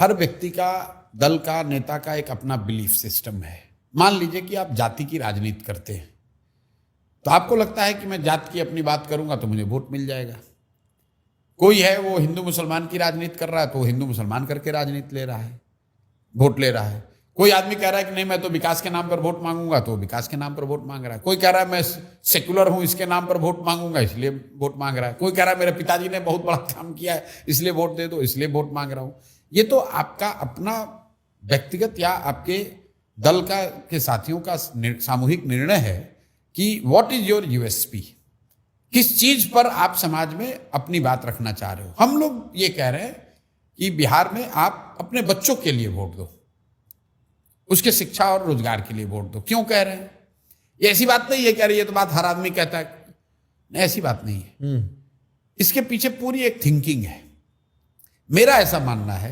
हर व्यक्ति का, दल का, नेता का एक अपना बिलीफ सिस्टम है। मान लीजिए कि आप जाति की राजनीति करते हैं, तो आपको लगता है कि मैं जात की अपनी बात करूंगा तो मुझे वोट मिल जाएगा। कोई है वो हिंदू मुसलमान की राजनीति कर रहा है, तो वो हिंदू मुसलमान करके राजनीति ले रहा है, वोट ले रहा है। कोई आदमी कह रहा है कि नहीं मैं तो विकास के नाम पर वोट मांगूंगा, तो विकास के नाम पर वोट मांग रहा है। कोई कह रहा है मैं सेक्युलर हूं, इसके नाम पर वोट मांगूंगा, इसलिए वोट मांग रहा है। कोई कह रहा है मेरे पिताजी ने बहुत बड़ा काम किया है, इसलिए वोट दे दो, इसलिए वोट मांग रहा हूं। ये तो आपका अपना व्यक्तिगत या आपके दल का के साथियों का सामूहिक निर्णय है कि व्हाट इज योर यूएसपी, किस चीज पर आप समाज में अपनी बात रखना चाह रहे हो। हम लोग ये कह रहे हैं कि बिहार में आप अपने बच्चों के लिए वोट दो, उसके शिक्षा और रोजगार के लिए वोट दो। क्यों कह रहे हैं? ये ऐसी बात नहीं है कह रही है तो बात हर आदमी कहता है, नहीं ऐसी बात नहीं है। इसके पीछे पूरी एक थिंकिंग है। मेरा ऐसा मानना है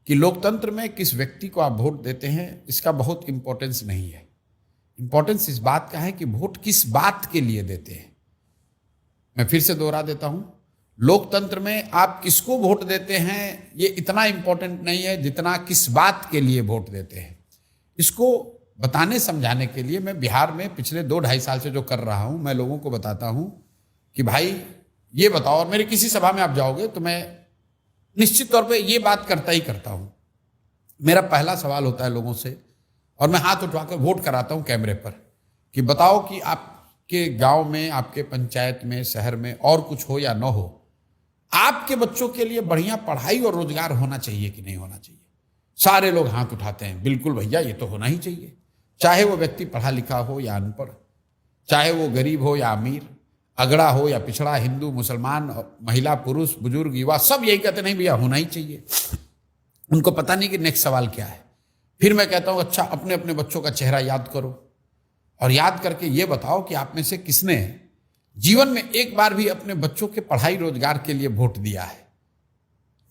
कि लोकतंत्र में किस व्यक्ति को आप वोट देते हैं इसका बहुत इंपॉर्टेंस नहीं है। इंपॉर्टेंस इस बात का है कि वोट किस बात के लिए देते हैं। मैं फिर से दोहरा देता हूं, लोकतंत्र में आप किसको वोट देते हैं ये इतना इंपॉर्टेंट नहीं है जितना किस बात के लिए वोट देते हैं। इसको बताने समझाने के लिए मैं बिहार में पिछले 2-2.5 साल से जो कर रहा हूं, मैं लोगों को बताता हूं कि भाई ये बताओ, और मेरे किसी सभा में आप जाओगे तो मैं निश्चित तौर पे ये बात करता ही करता हूं। मेरा पहला सवाल होता है लोगों से, और मैं हाथ उठवाकर वोट कराता हूं कैमरे पर, कि बताओ कि आपके गांव में, आपके पंचायत में, शहर में और कुछ हो या न हो, आपके बच्चों के लिए बढ़िया पढ़ाई और रोजगार होना चाहिए कि नहीं होना चाहिए। सारे लोग हाथ उठाते हैं, बिल्कुल भैया ये तो होना ही चाहिए। चाहे वो व्यक्ति पढ़ा लिखा हो या अनपढ़, चाहे वो गरीब हो या अमीर, अगड़ा हो या पिछड़ा, हिंदू मुसलमान, महिला पुरुष, बुजुर्ग युवा, सब यही कहते नहीं भैया होना ही चाहिए। उनको पता नहीं कि नेक्स्ट सवाल क्या है। फिर मैं कहता हूं अच्छा अपने अपने बच्चों का चेहरा याद करो, और याद करके ये बताओ कि आप में से किसने जीवन में एक बार भी अपने बच्चों के पढ़ाई रोजगार के लिए वोट दिया है।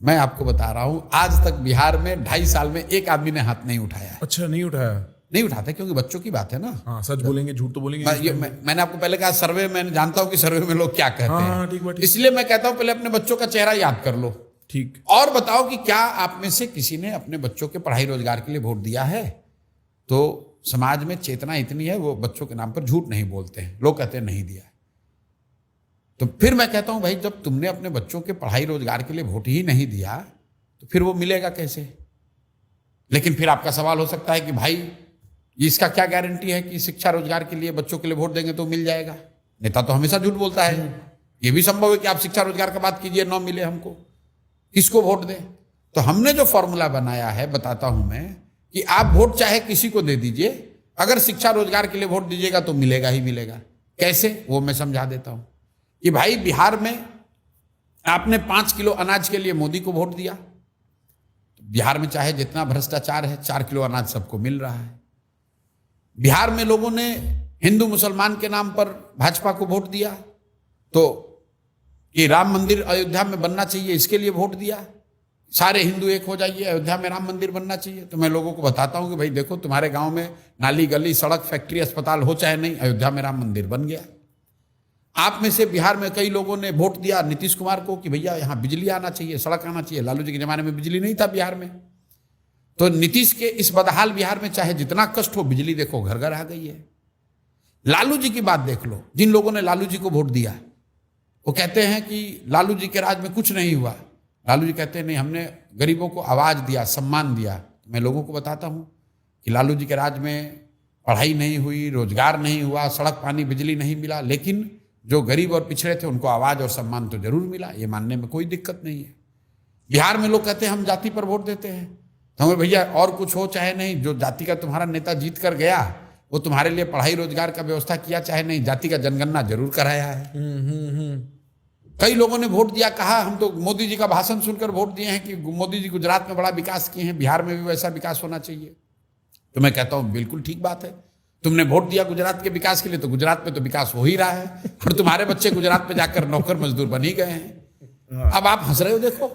मैं आपको बता रहा हूं, आज तक बिहार में 2.5 साल में एक आदमी ने हाथ नहीं उठाया है। अच्छा, नहीं उठाया? नहीं उठाते क्योंकि बच्चों की बात है ना। हाँ, सच बोलेंगे झूठ तो बोलेंगे। मैंने आपको पहले कहा सर्वे, मैंने जानता हूं कि सर्वे में लोग क्या कहते हैं। ठीक, इसलिए मैं कहता हूं पहले अपने बच्चों का चेहरा याद कर लो, ठीक, और बताओ कि क्या आप में से किसी ने अपने बच्चों के पढ़ाई रोजगार के लिए वोट दिया है। तो समाज में चेतना इतनी है, वो बच्चों के नाम पर झूठ नहीं बोलते हैं, लोग कहते हैं नहीं दिया। तो फिर मैं कहता हूं भाई जब तुमने अपने बच्चों के पढ़ाई रोजगार के लिए वोट ही नहीं दिया तो फिर वो मिलेगा कैसे। लेकिन फिर आपका सवाल हो सकता है कि भाई इसका क्या गारंटी है कि शिक्षा रोजगार के लिए बच्चों के लिए वोट देंगे तो मिल जाएगा। नेता तो हमेशा झूठ बोलता है। ये भी संभव है कि आप शिक्षा रोजगार का बात कीजिए, ना मिले हमको, किसको वोट दें। तो हमने जो फॉर्मूला बनाया है, बताता हूं मैं, कि आप वोट चाहे किसी को दे दीजिए, अगर शिक्षा रोजगार के लिए वोट दीजिएगा तो मिलेगा ही मिलेगा। कैसे, वो मैं समझा देता हूं। कि भाई बिहार में आपने 5 किलो अनाज के लिए मोदी को वोट दिया, तो बिहार में चाहे जितना भ्रष्टाचार है 4 किलो अनाज सबको मिल रहा है। बिहार में लोगों ने हिंदू मुसलमान के नाम पर भाजपा को वोट दिया, तो ये राम मंदिर अयोध्या में बनना चाहिए इसके लिए वोट दिया, सारे हिंदू एक हो जाइए, अयोध्या में राम मंदिर बनना चाहिए। तो मैं लोगों को बताता हूं कि भाई देखो तुम्हारे गांव में नाली गली सड़क फैक्ट्री अस्पताल हो चाहे नहीं, अयोध्या में राम मंदिर बन गया। आप में से बिहार में कई लोगों ने वोट दिया नीतीश कुमार को कि भैया यहाँ बिजली आना चाहिए, सड़क आना चाहिए। लालू जी के जमाने में बिजली नहीं था बिहार में, तो नीतीश के इस बदहाल बिहार में चाहे जितना कष्ट हो, बिजली देखो घर घर आ गई है। लालू जी की बात देख लो, जिन लोगों ने लालू जी को वोट दिया वो कहते हैं कि लालू जी के राज में कुछ नहीं हुआ। लालू जी कहते हैं नहीं, हमने गरीबों को आवाज दिया, सम्मान दिया। तो मैं लोगों को बताता हूं कि लालू जी के राज में पढ़ाई नहीं हुई, रोजगार नहीं हुआ, सड़क पानी बिजली नहीं मिला, लेकिन जो गरीब और पिछड़े थे उनको आवाज और सम्मान तो जरूर मिला। ये मानने में कोई दिक्कत नहीं है। बिहार में लोग कहते हैं हम जाति पर वोट देते हैं, तो हमें भैया और कुछ हो चाहे नहीं, जो जाति का तुम्हारा नेता जीत कर गया वो तुम्हारे लिए पढ़ाई रोजगार का व्यवस्था किया चाहे नहीं, जाति का जनगणना जरूर कराया है। कई लोगों ने वोट दिया, कहा हम तो मोदी जी का भाषण सुनकर वोट दिए हैं कि मोदी जी गुजरात में बड़ा विकास किए हैं, बिहार में भी वैसा विकास होना चाहिए। तो मैं कहता हूं बिल्कुल ठीक बात है, तुमने वोट दिया गुजरात के विकास के लिए, तो गुजरात में तो विकास हो ही रहा है, और तुम्हारे बच्चे गुजरात में जाकर नौकर मजदूर बन ही गए हैं। अब आप हंस रहे हो, देखो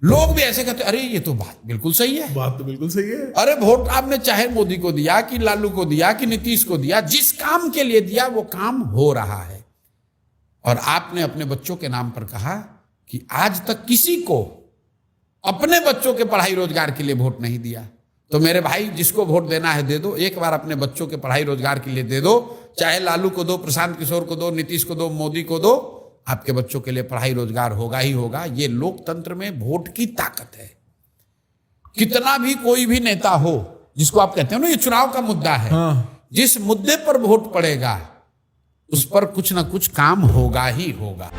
लोग भी ऐसे कहते, अरे ये तो बात बिल्कुल सही है, बात तो बिल्कुल सही है। अरे वोट आपने चाहे मोदी को दिया कि लालू को दिया कि नीतीश को दिया, जिस काम के लिए दिया वो काम हो रहा है। और आपने अपने बच्चों के नाम पर कहा कि आज तक किसी को अपने बच्चों के पढ़ाई रोजगार के लिए वोट नहीं दिया। तो मेरे भाई, जिसको वोट देना है दे दो, एक बार अपने बच्चों के पढ़ाई रोजगार के लिए दे दो, चाहे लालू को दो, प्रशांत किशोर को दो, नीतीश को दो, मोदी को दो, आपके बच्चों के लिए पढ़ाई रोजगार होगा ही होगा। ये लोकतंत्र में वोट की ताकत है। कितना भी कोई भी नेता हो, जिसको आप कहते हो ना ये चुनाव का मुद्दा है, जिस मुद्दे पर वोट पड़ेगा उस पर कुछ ना कुछ काम होगा ही होगा।